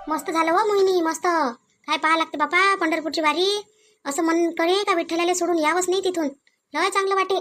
मस्त झालं हो मोहिनी, मस्त. काय पाहा लागते बापा पंढरपूरची वारी. असं मन करे का विठ्ठलाला सोडून यावंच नाही तिथून. लय चांगलं वाटे.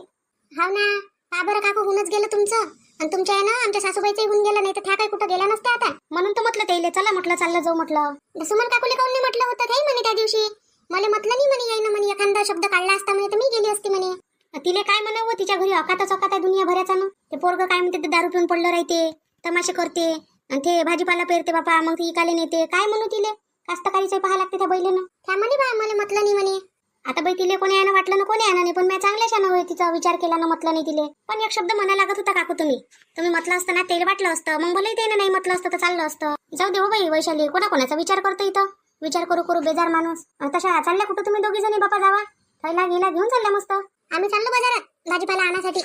हाव ना. का बरं काकू होऊनच गेलं तुमचं, आणि तुमच्या आहे ना आमच्या सासूबाईचंही होऊन गेलं, नाही तर त्या काय कुठं गेल्या नसत्या आता. म्हणून तर म्हटलं त्याला चला म्हटलं चाललं जाऊ म्हटलं. सुमन काकूले काऊन नाही म्हटलं होतं काही म्हणे त्या दिवशी. मला म्हटलं नाही म्हणे, येईन म्हणे, एखादा शब्द काढला असता म्हणे तर मी गेली असती म्हणे. तिले काय म्हणावं, तिच्या घरी अकातच अकात आहे दुनिया भराचा ना. ते पोरग काय म्हणते ते दारू पिऊन पडलं राहते, तमाशे करते, आणि ते भाजीपाला पेरते बापा, मग ती इकाले नेते. काय म्हणू तिले, कास्तकारीचं पाहा लागते त्या बैलेनं. त्या म्हणे बा मला म्हटलं नाही म्हणे. आता बाई तिले कोणी यानं वाटलं ना कोणी यानं नाही, पण मी चांगल्याशा नव्हे तिचा विचार केला ना, म्हटलं नाही तिले. पण एक शब्द म्हणा लागत होता काकू तुम्ही म्हटलं असतं ना, तेल वाटलं असतं, मग भले ते नाही म्हटलं असतं तर चाललं असतं. जाऊ दे हो बाई वैशाली, कोणाचा विचार करतो इथं. विचार करू करू बेजार माणूस. तशा चालल्या कुठं तुम्ही दोघी जणी बापा, जावा थैला गेला घेऊन चालल्या मस्त. आम्ही चाललो बाजारात भाजीपाला आणण्यासाठी.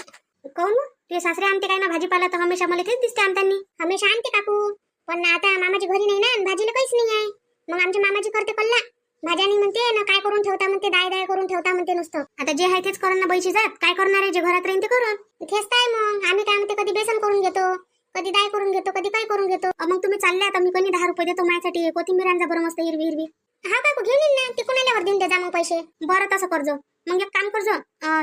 काऊन ते सासरे आणते काय ना भाजीपाला, तर हमेशा मला तेच दिसते आणतानी. हमेशा आणते काकू, पण आता मामाची घरी नाही ना, आणि भाजीला काहीच नाही आहे. मग आमच्या मामाची करते कल्ला. भाज्यानी म्हणते ना काय करून ठेवता म्हणते, दाय करून ठेवता म्हणते नुसतं. आता जे आहे तेच करून ना बाईची जात. काय करणार आहे, जे घरात राहील ते करून. तेच काय मग आम्ही काय म्हणते, कधी बेसन करून घेतो, कधी दाय करून घेतो, कधी काय करून घेतो. मग तुम्ही चालले आता, मी कोणी 10 रुपये देतो माझ्यासाठी. कोथिंबीर आणजा बरं मस्त हिरवी हिरवी. हा काकू घेऊन येईन ना, तिकून आल्यावर देऊन द्या मग पैसे. बरं तसं करजो. मग एक काम करजो,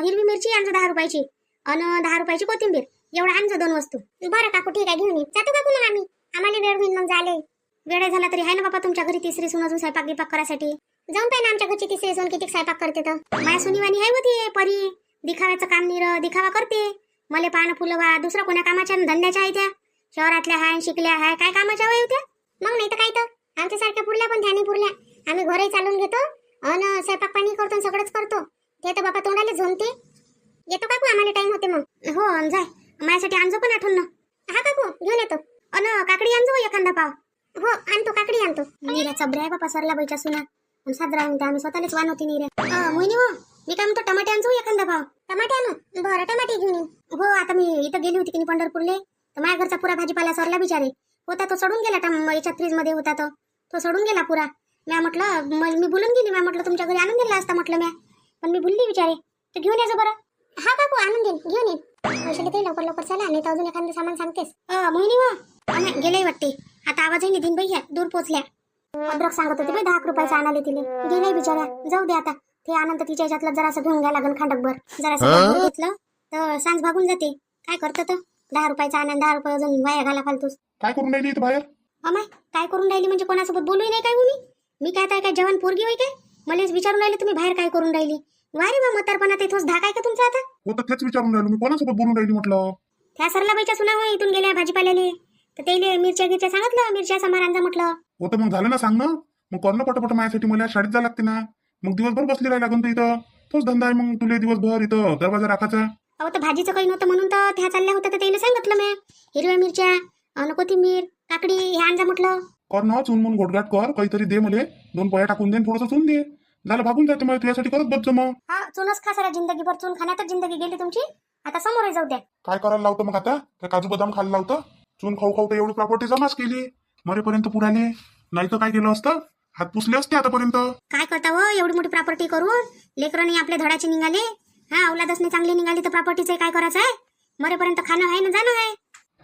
हिरवी मिरची आणजो 10 रुपयाची, आणि 10 रुपयाची कोथिंबीर, एवढं आणजो 2 वस्तू. बरं काकू ठीक आहे, घेऊन येईन. जातो काकू मग आम्ही, आम्हाला वेळ होईल मग झाले. वेळ झाला तरी आहे ना बाबा तुमच्या घरी तिसरी सून अजून स्वयंपाक गिपाक करायसाठी. जाऊन पाहिजे आमच्या घरची तिसरी सून किती स्वयंपाक करते तर. माझ्या सुनीवानी आहे होती परी, दिखाव्याचं काम निर दिखावा करते. मले पान फुलं वा दुसरं कोण्या कामाच्या धंद्याच्या आहे त्या. शहरातल्या हाय, शिकल्या हाय, काय कामाच्या वय होत्या. मग नाही तर काय तर आमच्यासारख्या पुरल्या पण ध्यानी पुरल्या. आम्ही घरही चालून घेतो आणि स्वयंपाक पाणी करतो, सगळंच करतो. ते तर बाबा तोंडाले झोमते. येतो काकू, आम्हाला टाइम होते मग. हो जाय, माझ्यासाठी आणजो पण आठवण ना. हा काकू घेऊन येतो. अन काकडी आणजो एखादा पाव. हो आणतो, काकडी आणतो. निऱ्या चबऱ्या आहे बापा सरला बाईच्या सुना. साजरा म्हणते आम्ही स्वतःलाच वान होती निऱ्या. मोहिनी हो, मी काय म्हणतो टमाटे आणजो एखादा पाव. टमाटे आणू? बरं टमाटे घेऊन येईन. हो, आता मी इथं गेली होती की पंढरपूरले, तर माझ्या घरचा पुरा भाजीपाला सरला बिचारे होता, तो सोडून गेला. याच्या फ्रीज मध्ये होता तो सोडून गेला पुरा. म्या म्हटलं मी बोलून गेली, म्या म्हटलं तुमच्या घरी आणून दिला असता म्हटलं म्या, पण मी भुलली बिचारे. तर घेऊन यायचं बरं. हा काकू आणून देईन, घेऊन येईन. वैशाली ते लवकर लवकर चला, नाही तर अजून एखादं सामान सांगतेस. मोहिनी हो, गेले वाटते आता. आवाजही निघीन बाई, ह्या दूर पोचल्या. अद्रक सांगत होते बाई 10 रुपयाचा आणाले तिले. गेले बिचाऱ्या, जाऊ दे आता. ते आनंद तिच्या याच्यातलं जरासं घेऊन घ्या लागन खांडकभर. जरासं घेतलं तर सांज भागून जाते. काय करतं तर 10 रुपयाचा आनंद, 10 रुपये अजून वाया घाला फालतूस. काय करून राहिली इथं बाहेर? अमाय काय करून राहिली म्हणजे कोणासोबत बोलूही नाही काय मी काय जवान पोरगी होय काय? मलाच विचारून राहिले तुम्ही बाहेर काय करून राहिली. वारे बा म्हातारपणात इथंच धाक आहे का तुमचा आता? हो तर तेच विचारून राहिलो मी, कोणासोबत बोलून राहिली म्हटलं. त्या सरलाबाईच्या सुना हो इथून गेल्या भाजीपाल्याले, तर त्याला मिरच्या गिरच्या सांगितलं, मिरच्या समार आणजा म्हटलं. हो तर मग झालं ना, सांग ना मग. करणं पटपट माझ्यासाठी, मला शाळेत जायला लागते ना. मग दिवसभर बसली राहायला लागून तर इथं. तोच धंदा आहे मग तुले दिवसभर इथं दरवाजा राखायचा. अहो तर भाजीचं काही नव्हतं म्हणून तर त्या चालल्या होत्या, तर त्याला सांगितलं मी हिरव्या मिरच्या आणि कोथिंबीर काकडी हे आणजा म्हटलं. कर ना, चून म्हणून घोटघाट कर, काहीतरी दे मले. 2 पया टाकून दे, थोडंसं चून दे, झालं भागून जाते. मग तुझ्यासाठी करत बसतो मग. हा चूनच खा सारा जिंदगीभर, चून खाण्यातच जिंदगी गेली तुमची. आता समोर जाऊ द्या. काय करायला लावतं मग आता? काय काजू बदाम खायला लावतं? चून खाऊ खाऊ तर एवढी प्रॉपर्टी जमाच केली, मरेपर्यंत पुराले. नाही तर काय केलं असतं, हात पुसले असते आतापर्यंत. काय करता हो एवढी मोठी प्रॉपर्टी करून? लेकरांनी आपल्या धडाचे निघाले, हा औलादच नाही चांगली निघाली, तर प्रॉपर्टीचं काय करायचं आहे? मरेपर्यंत खाणं आहे ना जाणं आहे.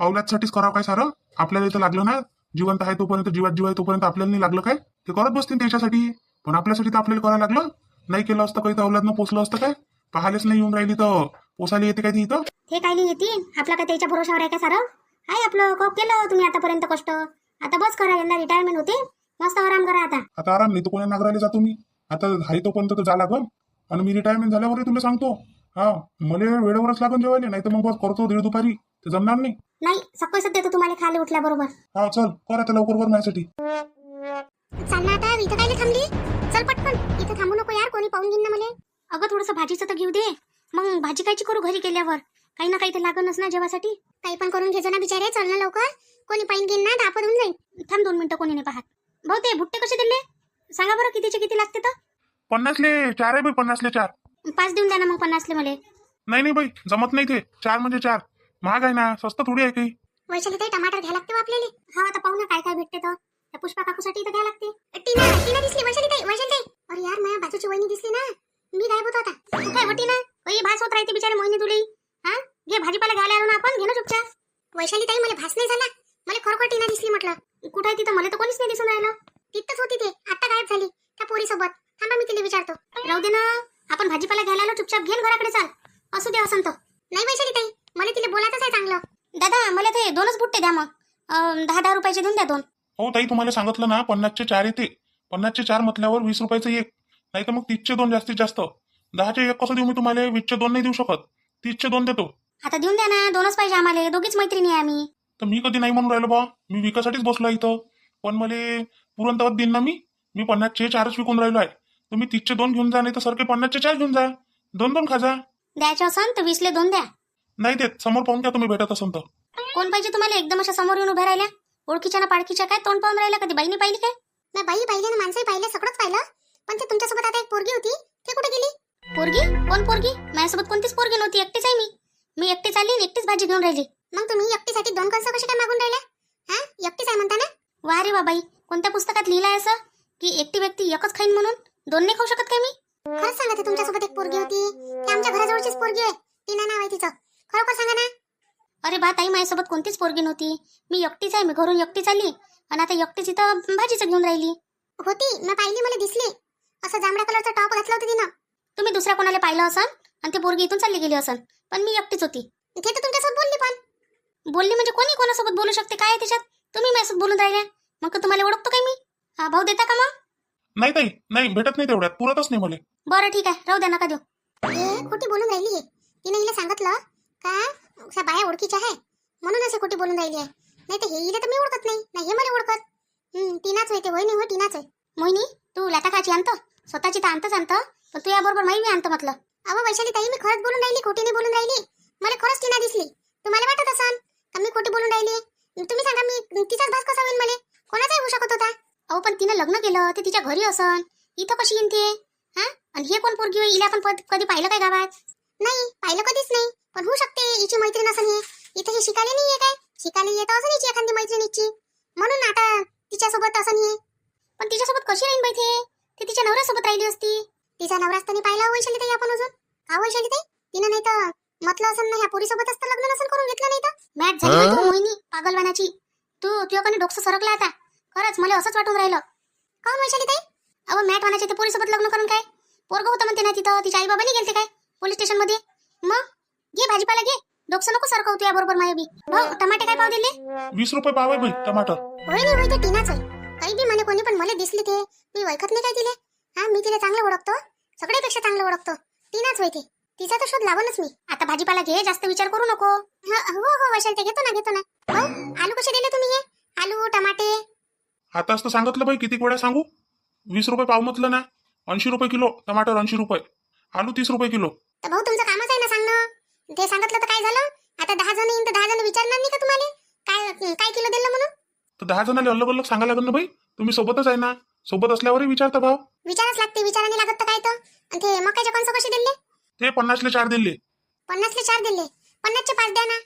अवलादसाठीच करावं काय सारं? आपल्याला इथं लागलं ना, जिवंत आहे तोपर्यंत, जीवात जीव आहे तोपर्यंत आपल्याला नाही लागलं काय? ते करत बसतील त्याच्यासाठी, पण आपल्यासाठी तर आपल्याला करायला लागलं. नाही केलं असतं काही तर अवलादनं पोचलं असतं काय? पाहायलाच नाही येऊन राहिली तर पोसायला येते काय ती इथं? हे काय नाही येते आपला काय त्याच्या भरोशावर आहे का सारं? आहे आपलं कप केलं तुम्ही आतापर्यंत कष्ट, आता बस करा, यंदा रिटायरमेंट होते, मस्त आराम करा आता. आता आराम नाही तर कोणा नागरायला जातो मी आता. हाय तोपर्यंत तर जा लागल, आणि मी रिटायरमेंट झाल्यावर तुला सांगतो. हा मला वेळेवरच लागून जेवायला, नाही तर मग बस करतो दीड दुपारी, ते जमणार नाही. नाही सकाळीच देतो तुम्हाला खाली उठल्याबरोबर. हा चल कर आता लवकर वर माझ्यासाठी. चाल ना आता, इथं काय थांबली? चल पटकन, इथं थांबू नको यार, कोणी पाहून घेईन ना मला. अगं थोडंसं भाजीचं तर घेऊ दे. मग भाजी कायची करू घरी गेल्यावर? काही ना काही तर लागणच ना जेवासाठी. काही पण करून घ्यायचं ना बिचारे, चल ना लवकर, कोणी पाहिन घेईन ना, धापत होऊन जाईल. थांब 2 मिनिटं, कोणी नाही पाहत. भाऊ ते भुट्टे कसे दिले सांगा बरं, कितीचे किती लागते तर? 50ले 4 आहे बाई, 50ले 4. 5 देऊन द्या ना मग 50ले मला. नाही बाई जमत नाही ते, 4 म्हणजे 4 महाग आहे ना, स्वस्त थोडी आहे काही. वैशाली ते टमाटर घ्या लागते आपल्याला. हा आता पाहू ना काय काय भेटते तर. त्या पुष्पा काकूसाठी तर घ्या लागते. टीना दिसली वैशाली ताई. अरे यार माझ्या बाजूची वहिनी दिसली ना, मी गायब होतो आता. तू काय होती ना भास होत राहते बिचारे मोहिनी तुली. हा घे भाजीपाला घ्यायला आलो ना आपण, घे ना चुपचाप. वैशाली ताई मला भास नाही झाला, मला खरोखर टीना दिसली म्हटलं. कुठे आहे तिथं? मला तर कोणीच नाही दिसून राहिलं. तिथंच होती ते, आता गायब झाली त्या पोरीसोबत. थांबा मी तिला विचारतो. राहू दे ना, आपण भाजीपाला घ्यायला आलो, चुपचाप घेऊन घराकडे चाल. असू दे असंत. नाही वैशाली ताई, मला तिला बोलायचंच आहे चांगलं. दादा मला ते 2च बुट्टे द्या मग. 10-10 रुपयाचे देऊन द्या 2. हो ताई, तुम्हाला सांगितलं ना 50चे 4 येते. 50चे 4 म्हटल्यावर 20 रुपयाचं एक, नाही तर मग 30चे 2 जास्तीत जास्त. 10चे एक कसं देऊ मी तुम्हाला? 20चे 2 नाही देऊ शकत, 30चे 2 देतो. आता देऊन द्या ना, 2च पाहिजे आम्हाला, दोघीच मैत्रिणी आहे आम्ही. तर मी कधी नाही म्हणून राहिलो बा, मी विकासाठीच बसलो इथं. पण मला पुरंतवत देईन ना मी 50चे 4च विकून राहिलो आहे. तुम्ही 30चे 2 घेऊन जा, नाही तर सारखे 50चे 4 घेऊन जा. 2-2 खा जा. द्यायचे असन तर 20ले 2 द्या. नाही देत, समोर पाहून घ्या तुम्ही भेटत असन तर. कोण पाहिजे तुम्हाला? एकदम अशा समोर येऊन उभ्या राहिल्या, ओळखीच्या ना पाळखीच्या, काय तोंड पाहून राहिल्या? कधी बाईनी पाहिली काय? मी बाई पाहिले ना, माणसंही पाहिले, सगळंच पाहिलं. पण ते तुमच्यासोबत आता एक पोरगी होती, ती कुठे गेली? पोरगी? कोण पोरगी? माझ्यासोबत कोणतीच पोरगी नव्हती, एकटीच आहे मी एकटीच आली आणि एकटीच भाजी घेऊन राहिली. मग तुम्ही एकटीसाठी 2 कणसं कशी काय मागून राहिल्या? हा, एकटीच आहे म्हणता ना? वा रे वा बाई, कोणत्या पुस्तकात लिहिलं आहे असं की एकटी व्यक्ती एकच खाईन म्हणून? 2 नाही खाऊ शकत काय मी? खरंच सांगा, ते तुमच्यासोबत एक पोरगी होती, ती आमच्या घराजवळचीच पोरगी आहे. टीना नाव आहे तिचं. खरोखर सांगा ना. अरे बा ताई, माझ्यासोबत कोणतीच पोरगी नव्हती, मी एकटीच आहे. मी घरून एकटीच आली आणि आता एकटीच इथं भाजीचं घेऊन राहिली. होती, मी पाहिली, मला दिसली. असं जांभळ्या कलरचा टॉप घातला होता तिनं. तुम्ही दुसऱ्या कोणाला पाहिलं असन आणि ते पोरगी इथून चालली गेली असन, पण मी एकटीच होती. ते तर तुमच्यासोबत बोलली. पण बोलली म्हणजे कोणी कोणासोबत बोलू शकते? काय आहे त्याच्यात? तुम्ही माझ्यासोबत बोलून राहिल्या, मग का तुम्हाला ओळखतो काय मी? हा, भाऊ देता का मग? नाही ताई, नाही भेटत नाही तेवढ्यात, पुरतच नाही मला. बरं ठीक आहे, राहू द्या, नका देऊ. हे खोटी बोलून राहिली आहे. तिने हिला सांगितलं का अशा बाया ओळखीच्या आहे म्हणून अशी खोटी बोलून राहिली आहे. नाही तर हे हिला तर मी ओळखत नाही, नाही हे मला ओळखत. टीनाच होय ते. होय नाही होय, टीनाच आहे. मोहिनी, तू लाटा खाची आणतो, स्वतःची तर आणतं, पण तू याबरोबर माही आणतो म्हटलं. अहो वैशाली ताई, मी खरंच बोलून राहिली, खोटी नाही बोलून राहिली. मला खरंच टीना दिसली. तुम्हाला वाटत असन का मी खोटी बोलून राहिली? तुम्ही सांगा, मी तिचाच भास कसा होईल? मला कोणाचाही होऊ शकत होता. अहो पण तिनं लग्न केलं, ते तिच्या घरी असन, इथं कशी येईन ते? हा, आणि हे कोण पोरगी होईल? हिला पण कधी पाहिलं काय गावात? नाही पाहिलं कधीच नाही, पण होऊ शकते हिची मैत्रीण असन. हे इथे हे शिकायला नाही आहे काय? शिकायला येत असन हिची एखादी मैत्रिणीची, म्हणून आता तिच्यासोबत असन हे. पण तिच्यासोबत कशी राहीन बाई? ते तिच्या नवऱ्यासोबत राहिली असती. तिचा नवरा असताना पाहिला वैशाली ताई आपण अजून? का वैशाली ताई? तिनं नाही तर म्हटलं असन ना, ह्या पोरीसोबत असतं लग्न नसन करून घेतलं. नाही तर मॅच झाली बाई तू मोहिनी, पागलवानाची. तुझ्या कोणी डोकं सरकलं आता. खरंच मला असंच वाटून राहिलं. का वैशाली ताई? अहो मॅट वानाच्या ते पोरीसोबत लग्न करून काय? पोरगं होतं म्हणते ना तिथं, तिच्या आई बाबांनी गेलते काय पोलीस स्टेशन मध्ये? मग घे भाजीपाला घे, डोकं नको सरकवतो या बरोबर माया बी. हो, टमाटे काय भाव दिले? 20 रुपये पाव आहे बाई टमाटर. होय नाही होय, ते टीनाच आहे. काही बी म्हणे कोणी, पण मला दिसली ते. मी ओळखत नाही काय तिले. हा, मी तिला चांगलं ओळखतो, सगळ्यापेक्षा चांगलं ओळखतो. टीनाच होय ते. तिचा तर शोध लावणच मी. आता भाजीपाला घे, जास्त विचार करू नको. हो हो वैशाली ताई, घेतो ना. हो, आलू कसे दिले तुम्ही? हे आलू टमाटे. आताच तर सांगितलं बाई, किती वेळा सांगू? 20 रुपये पाव म्हटलं ना. 80 रुपये किलो टमाटर, 80 रुपये. आलू 30 रुपये किलो. तर भाऊ तुमचं कामच आहे ना सांगणं. ते सांगितलं तर काय झालं? आता 10 जण येईन तर 10 जण विचारणार नाही का तुम्हाला काय किलो दिलं म्हणून? तर 10 जणांना अलग अलग सांगायला लागेल ना बाई. तुम्ही सोबतच आहे ना, सोबत असल्यावरही विचारता भाव. विचारच लागते, विचाराने लागत तर काय तर. आणि ते मकाचे कणसं कसे दिले? ते 50ले 4 दिले. 50ले 4 दिले. 50चे 5 द्या ना.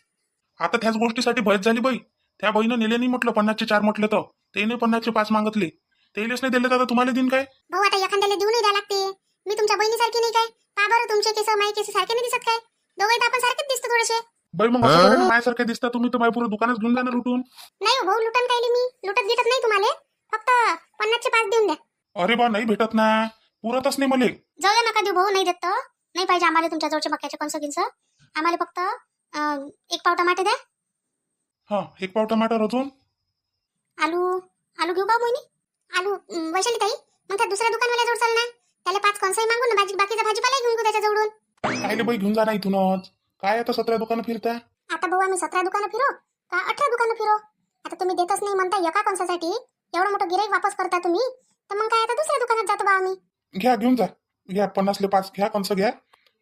आता त्याच गोष्टीसाठी भयच झाली बाई. त्या बाईनं नेले नाही म्हटलं, 50चे 4 म्हटलं तर त्याने 50चे 5 मागितले. तेलेच नाही दिले तर आता तुम्हाला देईन काय? भाऊ आता एखाद्याला देऊनही द्या लागते. मी तुमच्या बहिणीसारखी नाही काय? का बरं तुमचे केस माई केस सारखे नाही दिसत काय? दोघे तर आपण सारखेच दिसतो थोडेसे. बाई मग असं करा ना, माझ्यासारखे दिसता तुम्ही तर माझ्या पुरं दुकानच घेऊन जा ना लुटून. नाही हो भाऊ, लुटन कायले मी लुटत गिटत नाही तुम्हाला. फक्त 50चे 5 देऊन द्या. अरे बा, नाही भेटत ना, पुरतच नाही मले. जाऊ द्या, नका देऊ भाऊ, नाही देत तर. नाही पाहिजे आम्हाला तुमच्या जवळचे मक्याचे कणसं गिंसं. आम्हाला फक्त 1 पाव टमाटे द्या. हा, 1 पाव टमाटर. अजून आलू घेऊ का मोहिनी? आलू वैशाली ताई, मग त्या दुसऱ्या दुकानवाल्या जोड चाल ना. त्याला 5 कणसंही मागून ना, बाकीचा भाजीपाला घेऊन घेऊ त्याच्या जवळून. कायले बाई घेऊन जा ना इथूनच. काय आता 17 दुकानं फिरता? आता भाऊ आम्ही 17 दुकानं फिरो का 18 दुकानं फिरो? आता तुम्ही देतच नाही म्हणता एका कणसासाठी एवढं मोठं गिराईक वापस करता तुम्ही, तर मग काय आता दुसऱ्या दुकानात जातो बा आम्ही. घ्या, घेऊन जा. घ्या, 50ले 5 घ्या, कंस घ्या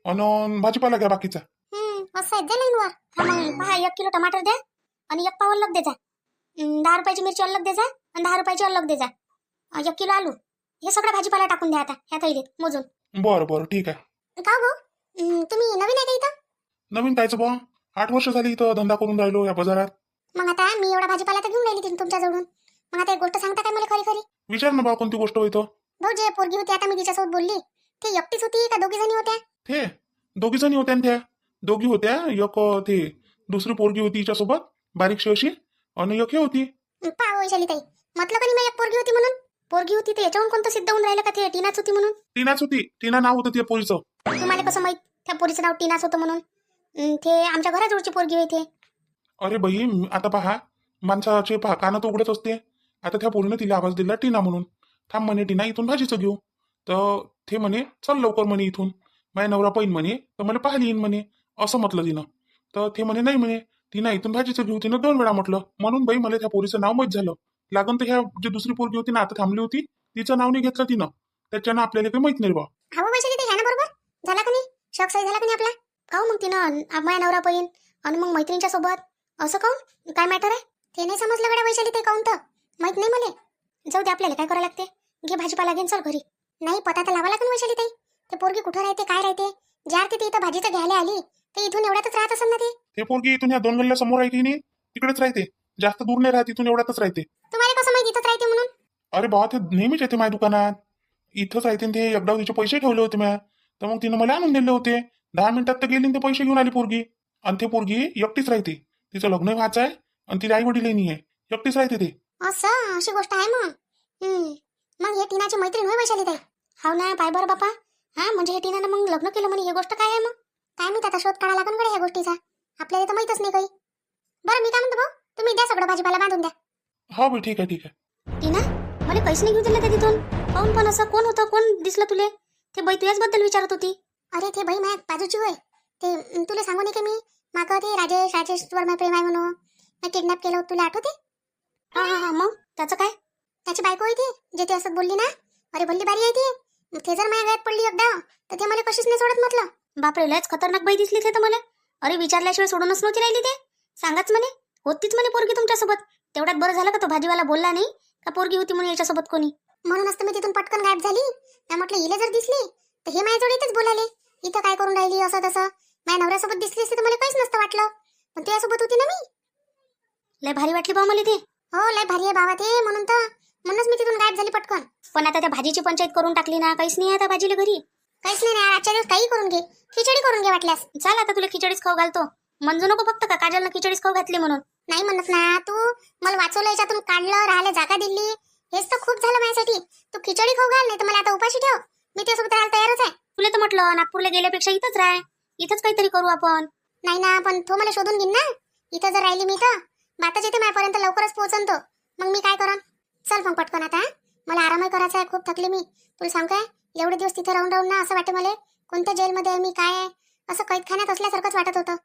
आणि भाजीपाला घ्या बाकीचा. असं आहे दे वर. हा मग पहा, 1 किलो टमाटर द्या आणि 1 पाव अलग दे जा. 10 रुपयाची मिरची अलग दे जा आणि 10 रुपयाची अलग दे जा. 1 किलो आलू, हे सगळं भाजीपाला टाकून द्या आता ह्या थैलीत मोजून. बरं ठीक आहे. का भाऊ, तुम्ही नवीन आहे का इथं? नवीन कायचं बा, 8 वर्ष झाली इथं धंदा करून राहिलो या बाजारात. मग आता मी एवढा भाजीपाला तर घेऊन राहिली तुमच्या जवळून. मग आता एक गोष्ट सांगता काय मला खरी खरी? विचार ना बा, कोणती गोष्ट होती? भाऊ जे पोरगी होती आता मी तिच्यासोबत बोलली, ते एकटीच होती का दोघी जणी होत्या? ते 2 जणी होत्या ना. त्या 2 होत्या. एक ते दुसरी पोरगी होती हिच्यासोबत बारीकशी अशी, आणि एक हे होती. पहा वैशाली ताई, म्हटलं का नाही मी एक पोरगी होती म्हणून? पोरगी होती ते याच्याहून कोणतं सिद्ध होऊन राहिलं का ते टीनाच होती म्हणून? टीनाच होती. टीना नाव होतं त्या पोरीचं. तुम्हाला कसं माहित त्या पोरीचं नाव टीनाच होतं म्हणून? ते आमच्या घराजवळची पोरगी होती ते. अरे बाई, आता पहा, माणसाचे पहा कानं तर उघडच असते. आता त्या पोरीनं तिला आवाज दिला टीना म्हणून. थांब म्हणे टीना, इथून भाजीचं घेऊ. तर ते म्हणे चल लवकर म्हणे इथून, माझ्या नवरा पैन म्हणे, तर मला पाहायला येईन म्हणे, असं म्हटलं तिनं. तर ते म्हणे नाही म्हणे टीना, इथून भाजीचं घेऊ. तिनं 2 वेळा म्हटलं, म्हणून बाई मला त्या पोरीचं नाव माहीत झालं. लागून तर ह्या जी दुसरी पोरगी होती ना आता थांबली होती, तिचं नाव नाही घेतलं तिनं, त्याच्यानं आपल्याला काही माहित नाही बा. हा वैशाली ते ह्या ना बरोबर झाला का नाही? शॉक सही झाला का नाही आपला? काहून मग तिनं माझ्या नवरा पैन आणि मग मैत्रिणीच्या सोबत असं काहून? काय मॅटर आहे? ते नाही समजलं गड्या वैशाली ते काऊन तर माहित नाही मला. जाऊ दे, आपल्याला काय करायला लागते. घे भाजीपाला घेऊन चल घरी. नाही पता तर लावा लागेल वैशाली ताई. ते पोरगी कुठं राहते काय राहते? ज्या ते इथं भाजीचं घ्यायला आली ते इथून एवढ्यातच राहत असेल ना ते. ते पोरगी इथून ह्या 2 गल्ल्या समोर आहे की नाही, तिकडेच राहते. जास्त दूर नाही राहत, इथून एवढ्यातच राहते. तुम्हाला कसं माहिती इथंच राहते म्हणून? अरे बा, ते नेहमीच येते माझ्या दुकानात, इथंच राहते. ते एकदा तिचे पैसे ठेवले होते म्या, तर मग तिनं मला आणून दिले होते. 10 मिनिटात तर गेली आणि ते पैसे घेऊन आली पोरगी. आणि ते पोरगी एकटीच राहते, तिचं लग्न व्हायचं आहे आणि तिला आई वडील नाही आहे, एकटीच राहते ते. असं अशी गोष्ट आहे मग. मग हे टीनाची मैत्रीण होय वैशाली ताई? हाव ना, पाय बरं बापा. हा म्हणजे हे टीनानं मग लग्न केलं म्हणे, ही गोष्ट काय आहे मग? काय माहित आता, शोध काढा लागून गड्या ह्या गोष्टीचा. आपल्याला तर माहितच नाही काही. बरं मी काय म्हणतो भाऊ, तुम्ही द्या सगळं भाजीपाला बांधून द्या. हा बाई, ठीक आहे ठीक आहे. टीना, मला पैसे नाही घेऊन दिले त्या तिथून. काहून पण असं? कोण होतं, कोण दिसलं तुले? ते बाई तुझ्याच बद्दल विचारत होती. अरे ते बाई माझ्या बाजूची होय. ते तुला सांगू नये का मी मागं ते राजेशवर माझं प्रेम आहे म्हणून मी किडनॅप केलं होतं, तुला आठवते? हा हा हा, मग त्याचं काय? त्याची बायको होती जे ते असं बोलली ना. अरे भल्ली बारी आहे ती. ते जर माझ्या गळ्यात पडली एकदा तर ते मला कशीच नाही सोडत म्हटलं. बापरे, लयच खतरनाक बाई दिसली ते तर मला. अरे विचारल्याशिवाय सोडूनच नव्हती राहिली ते. सांगाच म्हणे होतीच म्हणे पोरगी तुमच्यासोबत. तेवढ्यात बरं झालं का तो भाजीवाला बोलला नाही का पोरगी होती म्हणून याच्यासोबत कोणी. म्हणूनच तर मी तिथून पटकन गायब झाली. मी म्हटलं हिला जर दिसली तर हे माझ्याजवळ इथेच बोलाले, इथं काय करून राहिली असं तसं. माझ्या नवऱ्यासोबत दिसली असती तर मला काहीच नसतं वाटलं, पण तुझ्यासोबत होती ना मी. लय भारी वाटली बा मला ते. हो लय भारी आहे बाबा ते, म्हणूनच मी तिथून गायब झाली पटकन. पण आता त्या भाजीची पंचायत करून टाकली ना, काहीच नाही आता भाजीला घरी. काहीच नाही ना, आजच्या दिवस काही करून घे, खिचडी करून घे वाटल्यास. चाल आता तुला खिचडीच खाऊ घालतो. मंजू नको फक्त का काजलनं खिचडीच खाऊ घातली म्हणून. नाही म्हणत ना, तू मला वाचवलं, याच्यातून काढलं, राहायला जागा दिली, हेच तर खूप झालं माझ्यासाठी. तू खिचडी खाऊ घाल, नाही तर मला आता उपाशी ठेव. मी त्यासोबत राहायला तयारच आहे. तुला तर म्हटलं नागपूरला गेल्यापेक्षा इथंच राह, इथंच काहीतरी करू आपण. नाही ना, पण तो मला शोधून घेईन ना. इथं जर राहिली मी तर बाताच येते माझ्यापर्यंत, लवकरच पोहोचन तो. मग मी काय करन? चल मग पटकन आता, मला आरामही करायचा आहे, खूप थकले मी. तुला सांग काय, एवढे दिवस तिथे राहून राहून ना असं वाटतं मला कोणत्या जेलमध्ये आहे मी, काय आहे असं कैदखान्यात असल्यासारखंच वाटत होतं.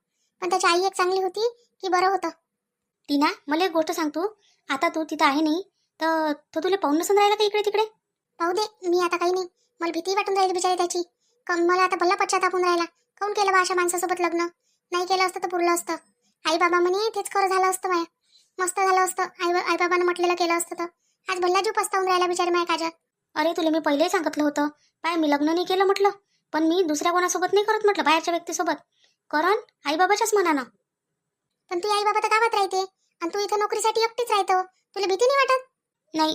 पण त्याची आई एक चांगली होती की बरं होतं. टीना, मला एक गोष्ट सांगतो. आता तू तिथं आहे नाही तर तो तुला पाहून नसून राहिला का इकडे तिकडे? पाहू दे, मी आता काही नाही. मला भीती वाटून राहिली बिचारी त्याची. मला आता भल्ला पश्चाताप होऊन राहिला. काऊन केलं बा अशा माणसासोबत लग्न? नाही केलं असतं तर पुरलं असतं. आई बाबा म्हणे तेच खरं झालं असतं, माया मस्त झालं असतं. आई बाबांना म्हटलेलं केलं असतं तर आज भल्ला जीव पस्तावून राहिला बिचारी माया काजल. अरे तुला मी पहिलेही सांगितलं होतं, पाय मी लग्न नाही केलं म्हटलं, पण मी दुसऱ्या कोणासोबत नाही करत म्हटलं, बाहेरच्या व्यक्तीसोबत करण आई बाबाच्याच मनानं. पण तू आई बाबा तर गावात राहते आणि तू इथं नोकरीसाठी एकटीच राहतो, तुला भीती नाही वाटत?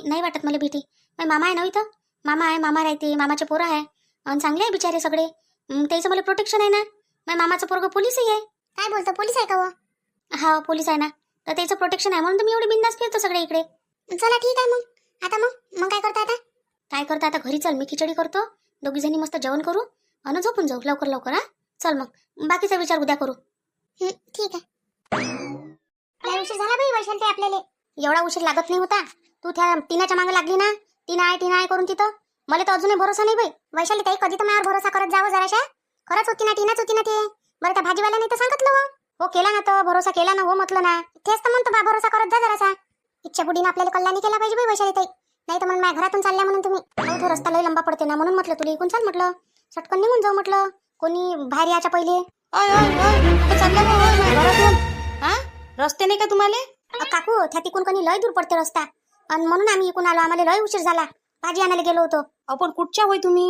नाही वाटत मला भीती. माझा मामा आहे ना इथं, मामा आहे, मामा राहते, मामाचे पोरं आहे आणि चांगले आहे बिचारे सगळे. त्याचं मला प्रोटेक्शन आहे ना. माझ्या मामाचं पोरगं पोलीसही आहे. काय बोलतो, पोलीस आहे का वो? हा पोलीस आहे ना, तर त्याचं प्रोटेक्शन आहे म्हणून तर मी एवढी बिंदास फिरतो सगळे इकडे. चला ठीक आहे मग. आता मग काय करता आता? काय करता आता, घरी चल, मी खिचडी करतो, दोघी जणी मस्त जेवण करू आणि झोपून जाऊ लवकर. हा चल, मग बाकीचा विचार उद्या करू. ठीक आहे. लय उशीर झाला बाई वैशाली ताई आपल्याला. एवढा उशीर लागत नाही होता. तू त्या टीनाच्या मागे लागली ना, टीना आहे करून तिथं. मला तर अजूनही भरोसा नाही बाई. वैशाली ताई कधी तर माझ्यावर भरोसा करत जावं जराशा. खरंच होती ना, टीनाच होती ना ते. बरं त्या भाजीवाल्याने तर सांगितलं हो केला ना, तर भरोसा केला ना, हो म्हटलं ना. तेच तर म्हणतो बा, भरोसा करत जा जरासा. इच्छा बुडीनं आपल्याला कल्याणी केला पाहिजे बाई वैशाली ताई. नाही तर मग माझ्या घरातून चालल्या म्हणून तुम्ही. हो तो रस्ता लय लंबा पडते ना, म्हणून म्हटलं तुला इकून चाल म्हटलं, चटकन निघून जाऊ म्हटलं, कोणी बाहेर याच्या पहिले. चालला घरातून? हा रस्ते नाही का तुम्हाला? काकू त्या तिकून कोणी लय दूर पडते रस्ता, आणि म्हणून आम्ही इकून आलो, आम्हाला लय उशीर झाला, भाजी आणायला गेलो होतो. आपण कुठच्या होय तुम्ही?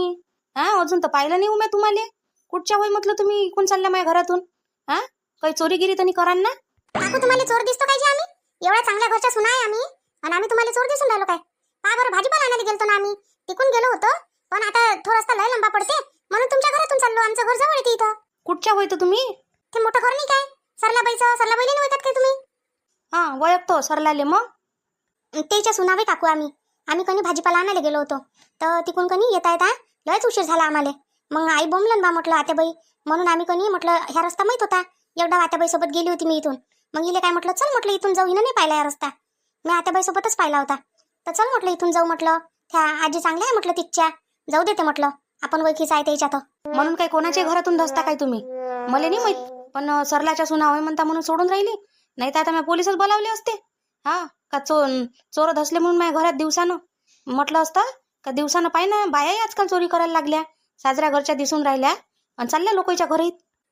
हा अजून तर पाहिलं नाही उम्या तुम्हाला. कुठच्या होय म्हटलं तुम्ही इकून चालल्या माझ्या घरातून? हा काही चोरीगिरी तर नाही करान ना? काकू तुम्हाला चोर दिसतो काय जे आम्ही? एवढ्या चांगल्या घरच्या सुना आहे आम्ही, आणि आम्ही तुम्हाला चोर दिसून राहिलो काय? पहा बरं, भाजीपाला आणायला गेलतो ना आम्ही, तिकून गेलो होतो, पण आता तो रस्ता लय लंबा पडते म्हणून तुमच्या घरातून चाललो. आमचं घर जवळ येते इथं. कुठच्या होय तर तुम्ही? ते मोठं घर नाही काय सरलाबाईचं, सरलाबाईला नाही ओळखत काय तुम्ही? हा वळखतो सरलाले. मग त्याच्या सुनावे काकू आम्ही कणी भाजीपाला आणायला गेलो होतो. तर तिकून कणी येता येता लयच उशीर झाला आम्हाला. मग आई बोंबलन बा म्हटलं आत्याबाई, म्हणून आम्ही कणी म्हटलं ह्या रस्ता माहित होता, एकदा आत्याबाई सोबत गेली होती मी इथून. मग इले काय म्हटलं चल म्हटलं इथून जाऊ, हिनं नाही पाहिला या रस्ता, मी आत्याबाई सोबतच पाहिला होता. तर चल म्हटलं इथून जाऊ, म्हटलं त्या आजी चांगल्या आहे म्हटलं तिच्या, जाऊ देते म्हटलं, आपण ओळखीचं आहे त्याच्यात. म्हणून काही कोणाच्या घरातून धसता काय तुम्ही? मला नाही माहित, पण सरलाच्या सुना होय म्हणता म्हणून सोडून राहिली. नाही तर आता मी पोलीसच बोलावले असते. हा का चोर धसले म्हणून माझ्या घरात दिवसानं म्हटलं असतं का, दिवसानं पाय ना बायाही आजकाल चोरी करायला लागल्या, साजऱ्या घरच्या दिसून राहिल्या आणि चालल्या लोकांच्या घरी.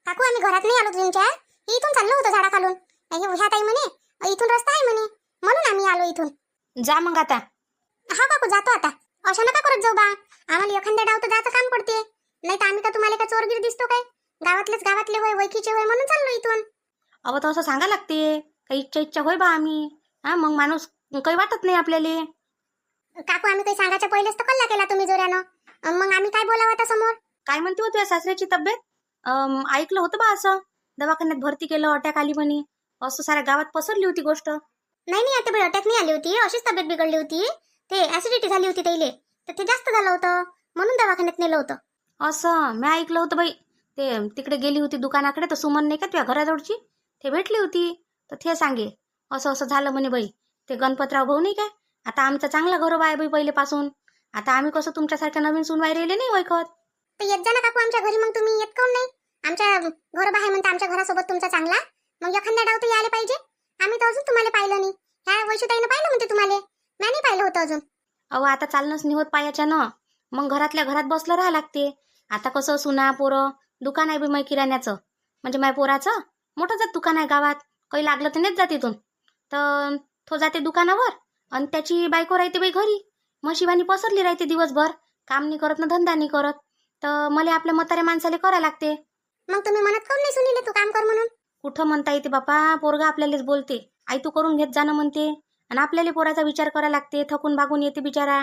काकू आम्ही घरात नाही आलो तुमच्या, इथून चाललो होतो झाडाखालून. ह्या ताई म्हणे इथून रस्ता आहे म्हणे, म्हणून आम्ही आलो इथून. जा मग आता. हा काकू जातो आता. अशा नका करत जाऊ बा, आम्हाला एखाद्या डाव तर जायचं काम पडते. नाही तर आम्ही का तुम्हाला काय चोरगीर दिसतो काय? गावातले होय, वैकीचे होय, म्हणून चाललो इथून. अहो तर असं सांगा लागते, काही इच्छा होय बा आम्ही. हा मग माणूस काही वाटत नाही आपल्याला. काकू आम्ही काही सांगायच्या पहिलेच तर कल्ला केला तुम्ही जोऱ्यानं, मग आम्ही काय बोलावं आता समोर? काय म्हणते हो तुझ्या सासऱ्याची तब्येत? ऐकलं होतं बा असं, दवाखान्यात भरती केलं, अटॅक आली म्हणे, असं साऱ्या गावात पसरली होती गोष्ट. नाही आत्याबाई, अटॅक नाही आली होती, अशीच तब्येत बिघडली होती. ते ऍसिडिटी झाली होती त्याइले, तर ते जास्त झालं होतं म्हणून दवाखान्यात नेलं होतं. असं मी ऐकलं होतं बाई. ते तिकडे गेली होती दुकानाकडे, तर सुमन नाही का तुझ्या घराजवळची, ते भेटली होती. तर ते सांगे असं असं झालं म्हणे बाई. ते गणपतराव भाऊ नाही काय, आता आमचा चांगला घरोबा आहे बाई पहिलेपासून. आता आम्ही कसं तुमच्यासारख्या नवीन सुनवाई राहिले नाही ओळखत. तर येत जा ना काकू आमच्या घरी, मग तुम्ही येत काऊन नाही? आमच्या घरोबा आहे म्हणता आमच्या घरासोबत तुमचा चांगला, मग एखाद्या डाव तर यायला पाहिजे. आम्ही तर अजून तुम्हाला पाहिलं नाही. ह्या वैशूताईनं पाहिलं म्हणते तुम्हाला, मी नाही पाहिलं होतं अजून. अहो आता चालणंच नाही होत पायाच्या न, मग घरातल्या घरात बसलं राहा लागते. आता कसं सुना पोरं, दुकान आहे बी मै किराण्याचं, म्हणजे माझ्या पोराचं मोठं जात दुकान आहे गावात, काही लागलं तर नेत जात इथून. तर तो जाते दुकानावर आणि त्याची बायको राहते बाई घरी, म्हशीवानी पसरली राहते दिवसभर, काम नाही करत ना धंदा नाही करत. तर मला आपल्या म्हाताऱ्या माणसाला करायला लागते. मग तुम्ही म्हणत काऊन नाही सुनीले तू काम कर म्हणून? कुठं म्हणता येते बापा, पोरगा आपल्यालाच बोलते, आई तू करून घेत जाणं म्हणते, आणि आपल्याला पोराचा विचार करायला लागते, थकून भागून येते बिचारा.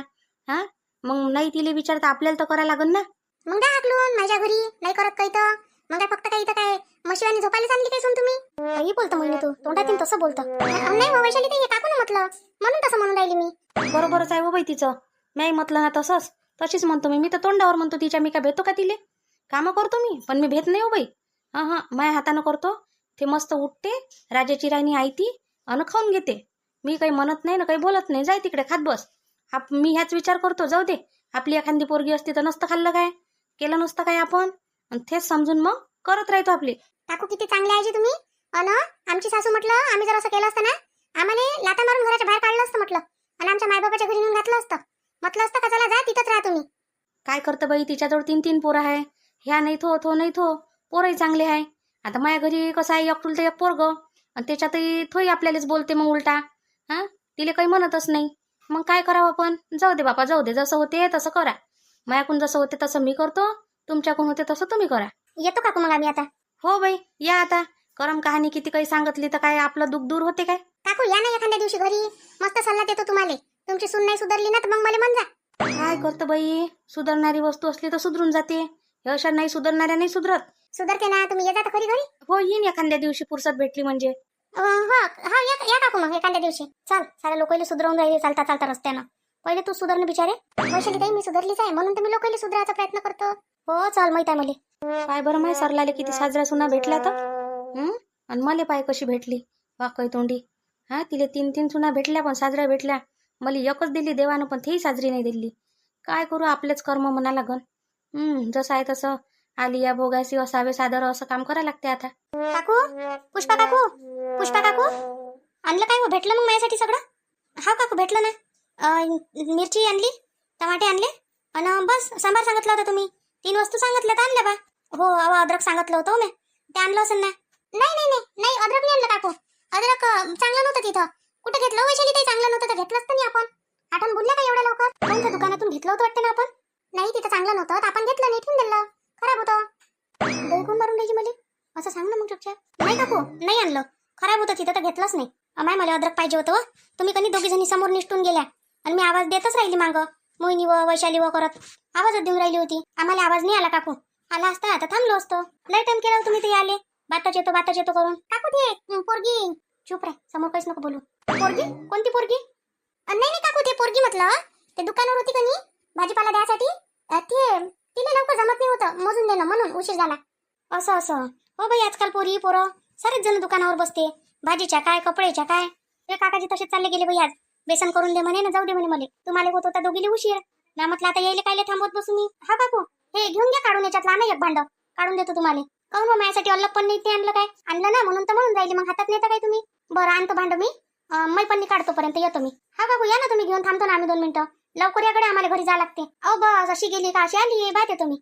हा मग नाही तिले विचार तर आपल्याला तर करायला लागन ना. मग द्या हाकलून माझ्या घरी, नाही करत काही तर मग काय फक्त काही तर काय म्हशीवानी झोपायला चालली काय सून तुम्ही? काही बोलतं म्हणजे तू, तोंडातील तसं बोलतं. नाही हो वैशाली ताई, हे काकू ना म्हटलं म्हणून तसं म्हणून राहिली मी. बरोबरच आहे हो बाई तिचं, नाही म्हटलं ना तसंच, तशीच म्हणतो मी तर तोंडावर म्हणतो तिच्या. मी काय भेटतो का तिले? कामं करतो मी, पण मी भेट नाही हो बाई. हां माझ्या हातानं करतो. ते मस्त उठते, राजाची राणी आई ती, अन खाऊन घेते. मी काही म्हणत नाही ना काही बोलत नाही, जाय तिकडे खात बस. मी ह्याच विचार करतो, जाऊ दे आपली एखादी पोरगी असती तर नसतं खाल्लं काय, केलं नसतं काय आपण, आणि तेच समजून मग करत राहतो आपली. काकू किती चांगले आहे जी तुम्ही. अन आमची सासू म्हटलं आम्ही जर असं केलं असतं ना, आम्हाला लाता मारून घराच्या बाहेर काढलं असतं म्हटलं, आणि आमच्या मायबापाच्या घरी नेऊन घातलं असतं. म्हटलं असतं का चला जा तिथंच राहा तुम्ही. काय करतं बाई, तिच्याजवळ 3 पोरं आहे, ह्या नाही थो नाही थो, पोरही चांगले आहे. आता माझ्या घरी कसं आहे, एकटुल तर एक पोरग, आणि त्याच्यातही थोही आपल्यालाच बोलते मग उलटा. हा तिला काही म्हणतच नाही. मग काय करावं आपण? जाऊ दे बापा, जाऊ दे, जसं होते तसं करा. माझ्याकडून जसं होते तसं मी करतो, तुमच्याकडून होते तसं तुम्ही करा. येतो काकू मग आम्ही आता. हो बाई या आता. करम कहाणी किती काही सांगितली तर काय आपलं दुःख दूर होते काय? काकू या ना एखाद्या दिवशी घरी, मस्त सल्ला देतो तुम्हाला. तुमची सून नाही सुधारली ना तर मग मला म्हण जा. काय करतं बाई, सुधारणारी वस्तू असली तर सुधरून जाते, हे अशा नाही सुधारणाऱ्या नाही सुधरत. सुधारते ना, तुम्ही येता खरी घरी. हो येईन एखाद्या दिवशी फुरसत भेटली म्हणजे. हो या काकू मग एखाद्या दिवशी. चल, साऱ्या लोकांना सुधरवून राहिले चालता चालता रस्त्यानं. पहिले तू सुधारणं बिचारे. वैशाली ताई मी सुधारलीच आहे, म्हणून तर मी लोकांना सुधारायचा प्रयत्न करतो. हो चल, माहित आहे मला. काय बरं माय सरलाले किती साजऱ्या सुना भेटल्या तर, आणि मला पाय कशी भेटली वाकय तोंडी. हा तिले 3 सुना भेटल्या, पण साजऱ्या भेटल्या. मला एकच दिली देवानं, पण तेही साजरी नाही दिली. काय करू, आपलेच कर्म म्हणा लागन. जसं आहे तसं आलिया भोगासी असावे सादर, असं काम करायला लागते आता. काकू, पुष्पा काकू, आणलं काय हो? भेटलं मग माझ्यासाठी सगळं? हा काकू भेटलं ना. मिरची आणली, टमाटे आणले, आणि बस सांबार सांगितलं होतं तुम्ही. 3 वस्तू सांगितल्या तर आणल्या बा. हो अद्रक सांगितलं होतं मी, ते आणलं असेल ना. नाही अद्रक नाही आणलं काकू. अद्रक चांगलं नव्हतं तिथं. कुठं घेतलं वैशाली ताई? चांगलं नव्हतं तर घेतलंच तर नाही आपण. आठवण बोलल्या का एवढ्या लवकर? कोणत्या दुकानातून घेतलं होतं वाटतं ना आपण? नाही तिथं चांगलं नव्हतं तर आपण घेतलं नाही, ठेवून दिलं, खराब होतं. कोण मारून द्यायची मला असं सांग ना मग चुपचाप. नाही काकू, नाही आणलं, खराब होतं तिथं तर घेतलंच नाही. अमाय मला अद्रक पाहिजे होतं. तुम्ही कधी 2 जणी समोर निष्ठून गेल्या, आणि मी आवाज देतच राहिली मागं, मोहिनी व वैशाली व करत आवाजच देऊन राहिली होती. आम्हाला आवाज नाही आला काकू. आला असता आता थांबलो असतो. लय टाइम केला तुम्ही ते आले, बाताच येतो करून. काकू ते पोरगी. चुप रे, समोर काहीच नको बोलू. पोरगी? कोणती पोरगी? नाही नाही काकू, ते पोरगी म्हटलं ते दुकानावर होती का नी भाजीपाला द्यासाठी, ते तिला लवकर जमत नाही होतं मोजून देणं, म्हणून उशीर झाला. असं असं. हो बाई, आजकाल पोरी पोरं सारेच जण दुकानावर बसते, भाजीच्या काय कपड्याच्या काय. ते काकाजी तसेच चालले गेले बाई आज. बेसन करून दे म्हणे ना, जाऊ दे म्हणे मला. तुम्हाला होत होता दोघीले उशीर ना, म्हटलं आता यायला कायले थांबवत बसू मी. हा काकू, हे घेऊन घ्या काढून, याच्यातलं आणा एक भांड काढून देतो तुम्हाला. काहून मग माझ्यासाठी अलग पण नाही ते आणलं काय? आणलं ना म्हणून तर म्हणून राहिली, मग हातात नेता काय तुम्ही? बरं आणतो भांड मी, मै पण काढतोपर्यंत येतो मी. हा काकू या ना तुम्ही, घेऊन थांबतो ना आम्ही 2 मिनिटं. लवकर याकडे, आम्हाला घरी जावं लागते. अहो बस, अशी गेली का अशी आली, बाय येतो मी.